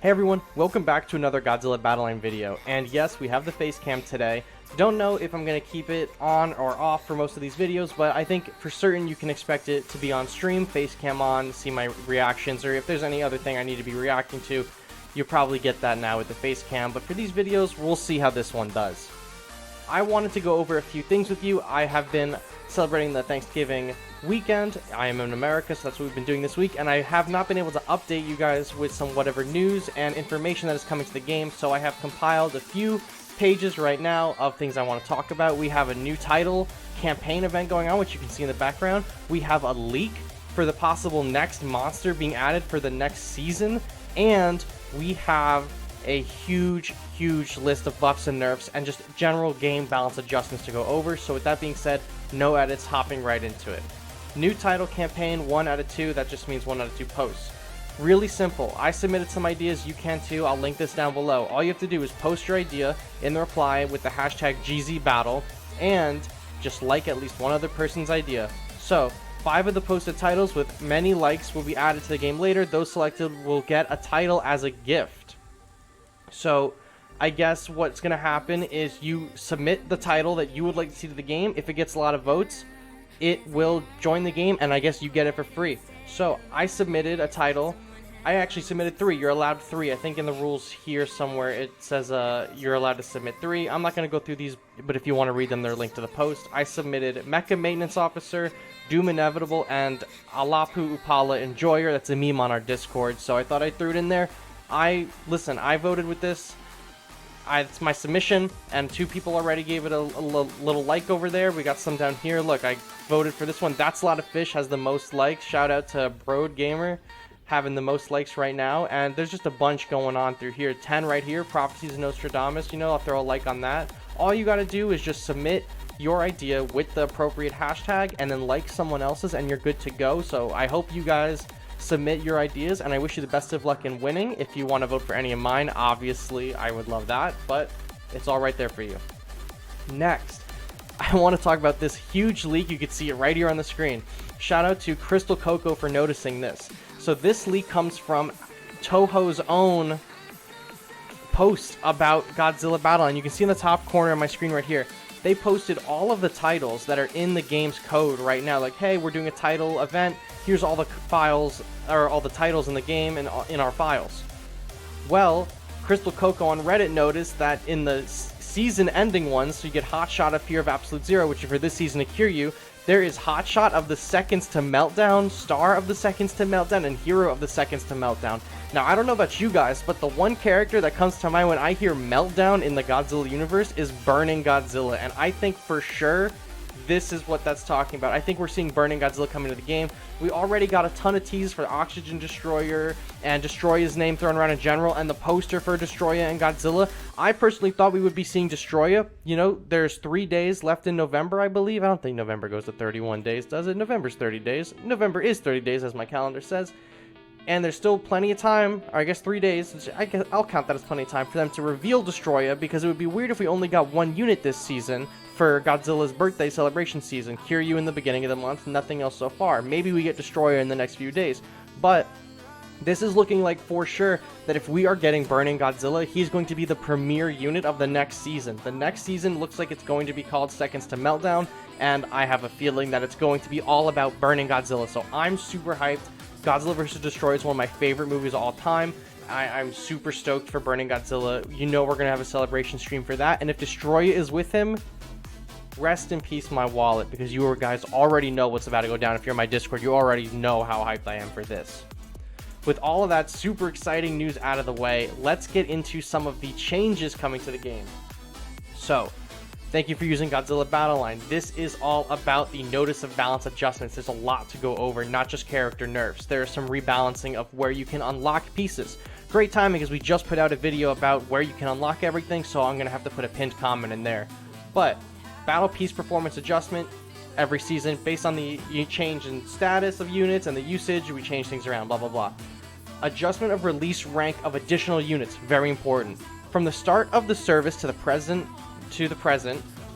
Hey everyone, welcome back to another Godzilla Battleline video, and yes, we have the face cam today. Don't know if I'm going to keep it on or off for most of these videos, but I think for certain you can expect it to be on stream, face cam on, see my reactions, or if there's any other thing I need to be reacting to, you'll probably get that now with the face cam, but for these videos, we'll see how this one does. I wanted to go over a few things with you. I have been celebrating the Thanksgiving weekend. I am in America, so that's what we've been doing this week, and I have not been able to update you guys with some whatever news and information that is coming to the game, so I have compiled a few pages right now of things I want to talk about. We have a new title campaign event going on, which you can see in the background. We have a leak for the possible next monster being added for the next season, and we have a huge list of buffs and nerfs and just general game balance adjustments to go over. So with that being said, no edits, hopping right into it. New title campaign, 1 out of 2, that just means 1 out of 2 posts. Really simple. I submitted some ideas, you can too. I'll link this down below. All you have to do is post your idea in the reply with the hashtag GZBattle and just like at least one other person's idea. So 5 of the posted titles with many likes will be added to the game later. Those selected will get a title as a gift. So I guess what's going to happen is you submit the title that you would like to see to the game. If it gets a lot of votes, it will join the game, and I guess you get it for free. So I submitted a title. I actually submitted 3. You're allowed 3. I think in the rules here somewhere it says you're allowed to submit 3. I'm not going to go through these, but if you want to read them, they're linked to the post. I submitted Mecha Maintenance Officer, Doom Inevitable, and Alapu Upala Enjoyer. That's a meme on our Discord, so I thought I threw it in there. Listen, I voted with this. It's my submission, and 2 people already gave it a little like over there. We got some down here. Look, I voted for this one. That's a Lot of Fish has the most likes. Shout out to Broad Gamer having the most likes right now. And there's just a bunch going on through here. 10 right here, Prophecies of Nostradamus. You know, I'll throw a like on that. All you got to do is just submit your idea with the appropriate hashtag and then like someone else's, and you're good to go. So I hope you guys submit your ideas, and I wish you the best of luck in winning. If you want to vote for any of mine, obviously I would love that, but it's all right there for you. Next, I want to talk about this huge leak. You can see it right here on the screen. Shout out to Crystal Coco for noticing this. So this leak comes from Toho's own post about Godzilla Battle, and you can see in the top corner of my screen right here, they posted all of the titles that are in the game's code right now. Like, hey, we're doing a title event. Here's all the files, or all the titles in the game and in our files. Well, Crystal Coco on Reddit noticed that in the season-ending ones, so you get Hotshot of Fear of Absolute Zero, which is for this season to Kiryu, there is Hotshot of the Seconds to Meltdown, Star of the Seconds to Meltdown, and Hero of the Seconds to Meltdown. Now, I don't know about you guys, but the one character that comes to mind when I hear Meltdown in the Godzilla universe is Burning Godzilla, and I think for sure this is what that's talking about. I think we're seeing Burning Godzilla come into the game. We already got a ton of teas for Oxygen Destroyer and Destroya's name thrown around in general, and the poster for Destroya and Godzilla. I personally thought we would be seeing Destroya. You know, there's 3 days left in November, I believe. I don't think November goes to 31 days, does it? November's 30 days. November is 30 days, as my calendar says. And there's still plenty of time, or I guess 3 days, I'll count that as plenty of time for them to reveal Destroya, because it would be weird if we only got 1 unit this season for Godzilla's birthday celebration season. Kiryu in the beginning of the month, nothing else so far. Maybe we get Destroya in the next few days, but this is looking like for sure that if we are getting Burning Godzilla, he's going to be the premier unit of the next season. The next season looks like it's going to be called Seconds to Meltdown, and I have a feeling that it's going to be all about Burning Godzilla, so I'm super hyped. Godzilla vs. Destroya is one of my favorite movies of all time. I'm super stoked for Burning Godzilla. You know we're going to have a celebration stream for that. And if Destroya is with him, rest in peace my wallet, because you guys already know what's about to go down. If you're in my Discord, you already know how hyped I am for this. With all of that super exciting news out of the way, let's get into some of the changes coming to the game. So, thank you for using Godzilla Battleline. This is all about the Notice of Balance adjustments. There's a lot to go over, not just character nerfs. There is some rebalancing of where you can unlock pieces. Great timing, because we just put out a video about where you can unlock everything, so I'm going to have to put a pinned comment in there. But, battle piece performance adjustment every season. Based on the change in status of units and the usage, we change things around, blah, blah, blah. Adjustment of release rank of additional units, very important. From the start of the service to the present,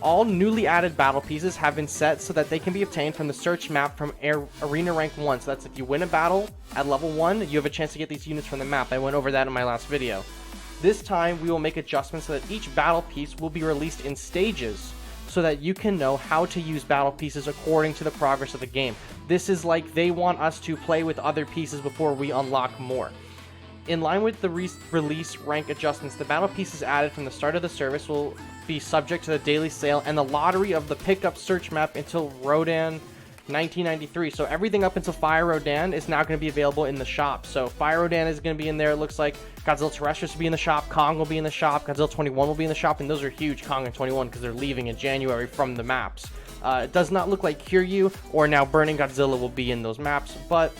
All newly added battle pieces have been set so that they can be obtained from the search map from Arena Rank 1. So that's if you win a battle at level 1, you have a chance to get these units from the map. I went over that in my last video. This time, we will make adjustments so that each battle piece will be released in stages so that you can know how to use battle pieces according to the progress of the game. This is like they want us to play with other pieces before we unlock more. In line with the release rank adjustments, the battle pieces added from the start of the service will be subject to the daily sale and the lottery of the pickup search map until Rodan 1993. So everything up until Fire Rodan is now going to be available in the shop. So Fire Rodan is going to be in there. It looks like Godzilla Terrestrius will be in the shop. Kong will be in the shop. Godzilla 21 will be in the shop. And those are huge, Kong and 21, because they're leaving in January from the maps. It does not look like Kiryu or now Burning Godzilla will be in those maps, but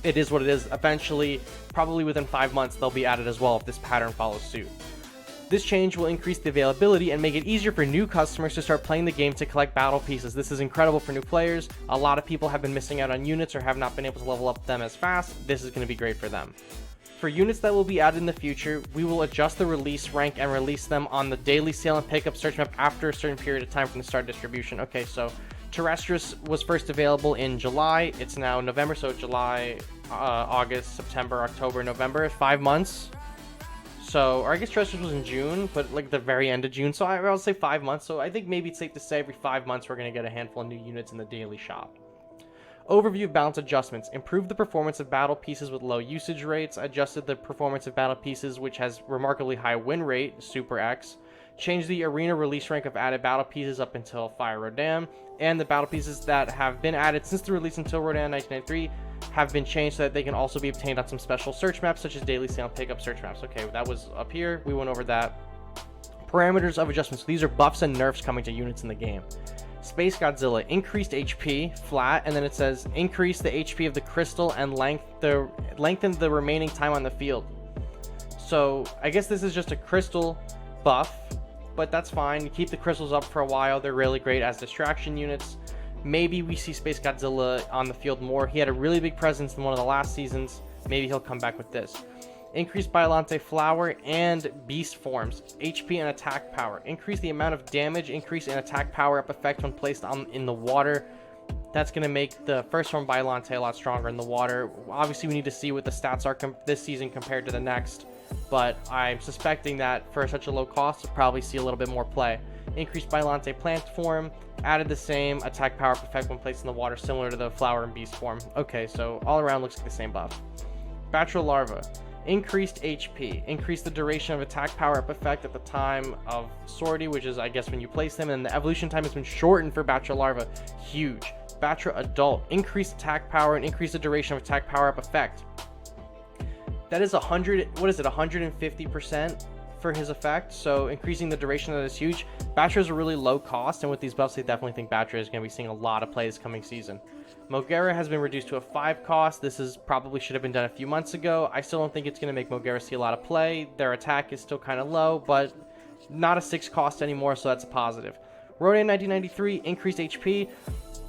it is what it is. Eventually, probably within 5 months, they'll be added as well if this pattern follows suit. This change will increase the availability and make it easier for new customers to start playing the game to collect battle pieces. This is incredible for new players. A lot of people have been missing out on units or have not been able to level up them as fast. This is going to be great for them. For units that will be added in the future, we will adjust the release rank and release them on the daily sale and pickup search map after a certain period of time from the start distribution. Okay, so Terrestrius was first available in July. It's now November, so July, August, September, October, November, 5 months. So, or I guess Terrestrius was in June, but like the very end of June, so I'll say 5 months. So I think maybe it's safe to say every 5 months we're going to get a handful of new units in the daily shop. Overview of balance adjustments. Improved the performance of battle pieces with low usage rates. Adjusted the performance of battle pieces which has remarkably high win rate, Super X. Changed the arena release rank of added battle pieces up until Fire Rodan. And the battle pieces that have been added since the release until Rodan 1993 have been changed so that they can also be obtained on some special search maps such as daily sale and pickup search maps. Okay, that was up here. We went over that. Parameters of adjustments. These are buffs and nerfs coming to units in the game. Space Godzilla, increased HP, flat, and then it says increase the HP of the crystal and lengthen the remaining time on the field. So I guess this is just a crystal buff, but that's fine. You keep the crystals up for a while. They're really great as distraction units. Maybe we see Space Godzilla on the field more. He had a really big presence in one of the last seasons. Maybe he'll come back with this. Increase Biolante Flower and Beast Forms, HP and attack power. Increase the amount of damage, increase in attack power up effect when placed in the water. That's going to make the first form Biolante a lot stronger in the water. Obviously, we need to see what the stats are this season compared to the next, but I'm suspecting that for such a low cost, we'll probably see a little bit more play. Increased Biolante Plant Form, added the same attack power up effect when placed in the water, similar to the Flower and Beast Form. Okay, so all around looks like the same buff. Batra Larva. Increased HP, increase the duration of attack power up effect at the time of sortie, which is I guess when you place them, and the evolution time has been shortened for Batra Larva. Huge. Batra Adult, increased attack power and increase the duration of attack power up effect. That is 150% for his effect, so increasing the duration of that is huge. Batra is a really low cost, and with these buffs I definitely think Batra is going to be seeing a lot of plays coming season. Mogera has been reduced to a 5 cost. This is probably should have been done a few months ago. I still don't think it's going to make Mogera see a lot of play. Their attack is still kind of low, but not a 6 cost anymore, so that's a positive. Rodan 1993, increased HP.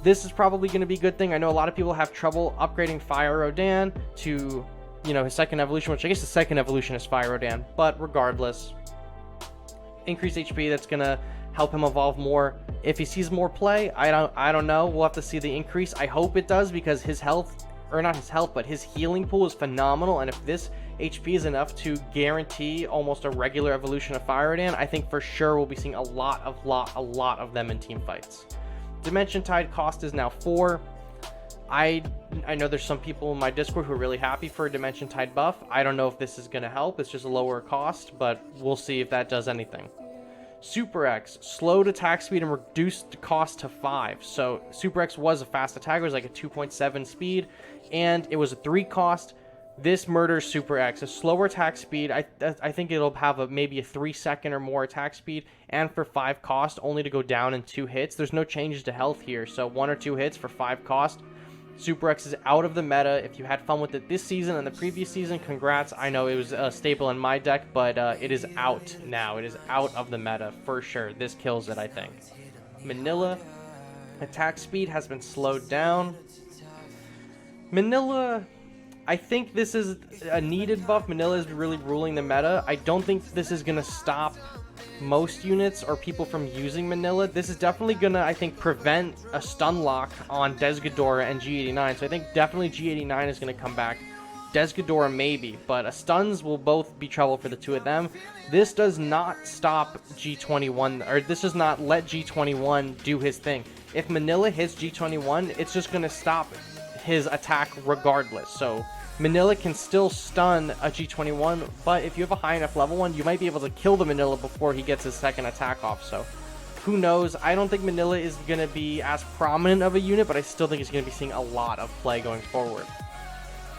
This is probably going to be a good thing. I know a lot of people have trouble upgrading Fire Rodan to, you know, his second evolution, which I guess the second evolution is Fire Rodan, but regardless, increased HP, that's going to help him evolve more. If he sees more play, I don't know. We'll have to see the increase. I hope it does, because his health, or not his health, but his healing pool is phenomenal, and if this HP is enough to guarantee almost a regular evolution of Fire Rodan, I think for sure we'll be seeing a lot of them in team fights. Dimension Tide cost is now 4. I know there's some people in my Discord who are really happy for a Dimension Tide buff. I don't know if this is going to help. It's just a lower cost, but we'll see if that does anything. Super X, slowed attack speed and reduced the cost to 5. So Super X was a fast attacker, it was like a 2.7 speed, and it was a 3 cost. This murders Super X. A slower attack speed, I think it'll have maybe a 3-second or more attack speed, and for 5 cost, only to go down in 2 hits. There's no changes to health here, so 1 or 2 hits for 5 cost. Super X is out of the meta. If you had fun with it this season and the previous season, congrats. I know it was a staple in my deck, but it is out now. It is out of the meta for sure. This kills it, I think. Manila, attack speed has been slowed down. Manila, I think this is a needed buff. Manila is really ruling the meta. I don't think this is going to stop most units or people from using Manila, this is definitely gonna, I think, prevent a stun lock on Desghidorah and G89. So I think definitely G89 is gonna come back. Desghidorah maybe, but stuns will both be trouble for the two of them. This does not stop G21, or this does not let G21 do his thing. If Manila hits G21, it's just gonna stop his attack regardless. So Manila can still stun a G21, but if you have a high enough level one, you might be able to kill the Manila before he gets his second attack off. So who knows? I don't think Manila is going to be as prominent of a unit, but I still think he's going to be seeing a lot of play going forward.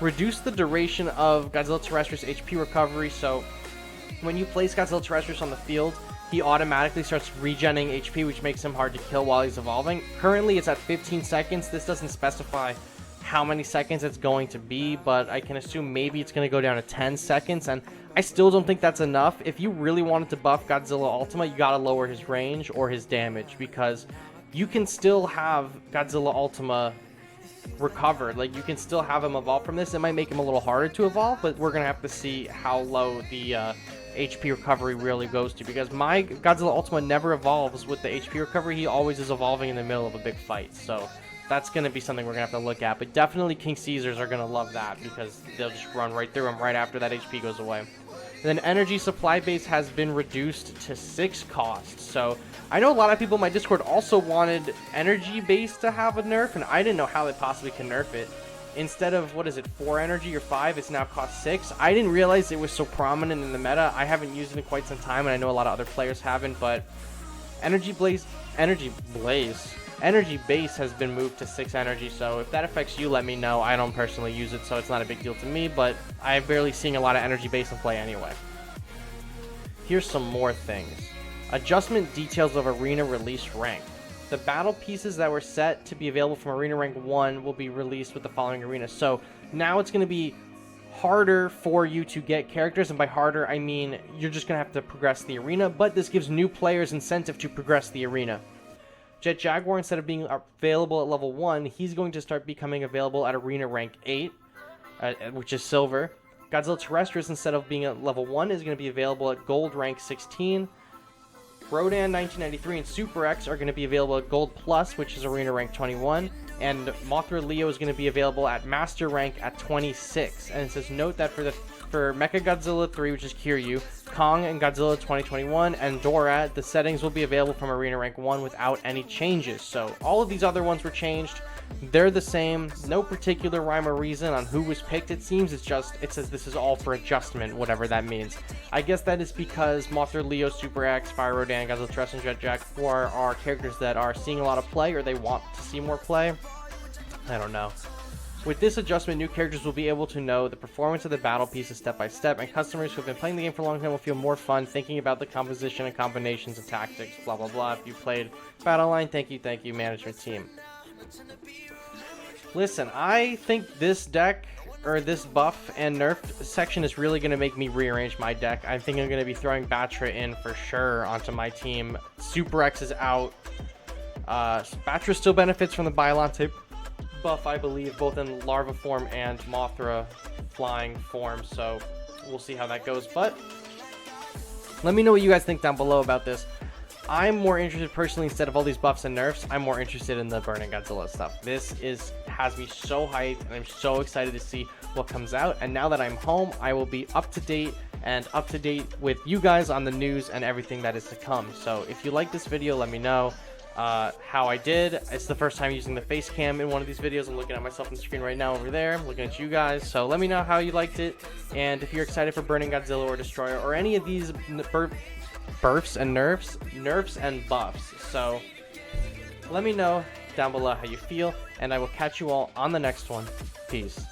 Reduce the duration of Godzilla Terrestrius HP recovery. So when you place Godzilla Terrestrius on the field, he automatically starts regenning HP, which makes him hard to kill while he's evolving. Currently, it's at 15 seconds. This doesn't specify how many seconds it's going to be, but I can assume maybe it's going to go down to 10 seconds, and I still don't think that's enough. If you really wanted to buff Godzilla Ultima, you got to lower his range or his damage, because you can still have Godzilla Ultima recovered. Like, you can still have him evolve from this. It might make him a little harder to evolve, but we're going to have to see how low the HP recovery really goes to, because my Godzilla Ultima never evolves with the HP recovery. He always is evolving in the middle of a big fight, so that's going to be something we're going to have to look at. But definitely King Caesars are going to love that, because they'll just run right through him right after that HP goes away. And then energy supply base has been reduced to 6 costs. So I know a lot of people in my Discord also wanted energy base to have a nerf, and I didn't know how they possibly can nerf it. Instead of, what is it, 4 energy or 5, it's now cost 6. I didn't realize it was so prominent in the meta. I haven't used it in quite some time, and I know a lot of other players haven't, but energy base has been moved to 6 energy, so if that affects you, let me know. I don't personally use it, so it's not a big deal to me, but I'm barely seeing a lot of energy base in play anyway. Here's some more things. Adjustment details of arena release rank. The battle pieces that were set to be available from arena rank 1 will be released with the following arena. So now it's going to be harder for you to get characters, and by harder I mean you're just going to have to progress the arena, but this gives new players incentive to progress the arena. Jet Jaguar, instead of being available at level 1, he's going to start becoming available at arena rank 8, which is silver. Godzilla Terrestrius, instead of being at level 1, is going to be available at gold rank 16. Rodan 1993 and Super X are going to be available at Gold Plus, which is arena rank 21. And Mothra Leo is going to be available at Master rank at 26. And it says, note that for Mechagodzilla 3, which is Kiryu, Kong and Godzilla 2021, and Dorat, the settings will be available from arena rank 1 without any changes. So all of these other ones were changed. They're the same. No particular rhyme or reason on who was picked, it seems. It says this is all for adjustment, whatever that means. I guess that is because Mothra Leo, Super X, Fire Rodan, Godzilla Terrestrius, and Jet Jaguar are characters that are seeing a lot of play, or they want to see more play. I don't know. With this adjustment, new characters will be able to know the performance of the battle pieces step by step, and customers who have been playing the game for a long time will feel more fun thinking about the composition and combinations and tactics, blah blah blah. If you played Battleline, thank you management team. Listen, I think this deck, or this buff and nerf section, is really going to make me rearrange my deck. I think I'm going to be throwing Batra in for sure onto my team. Super X is out. Batra still benefits from the Bylante buff, I believe, both in larva form and Mothra flying form, so we'll see how that goes. But let me know what you guys think down below about this. I'm more interested personally, instead of all these buffs and nerfs, I'm more interested in the Burning Godzilla stuff. This has me so hyped, and I'm so excited to see what comes out. And now that I'm home, I will be up to date with you guys on the news and everything that is to come. So if you like this video, let me know how I did. It's the first time using the face cam in one of these videos. I'm looking at myself on the screen right now over there. I'm looking at you guys. So let me know how you liked it, and if you're excited for Burning Godzilla or Destroyer or any of these burfs and nerfs and buffs. So let me know down below how you feel, and I will catch you all on the next one. Peace.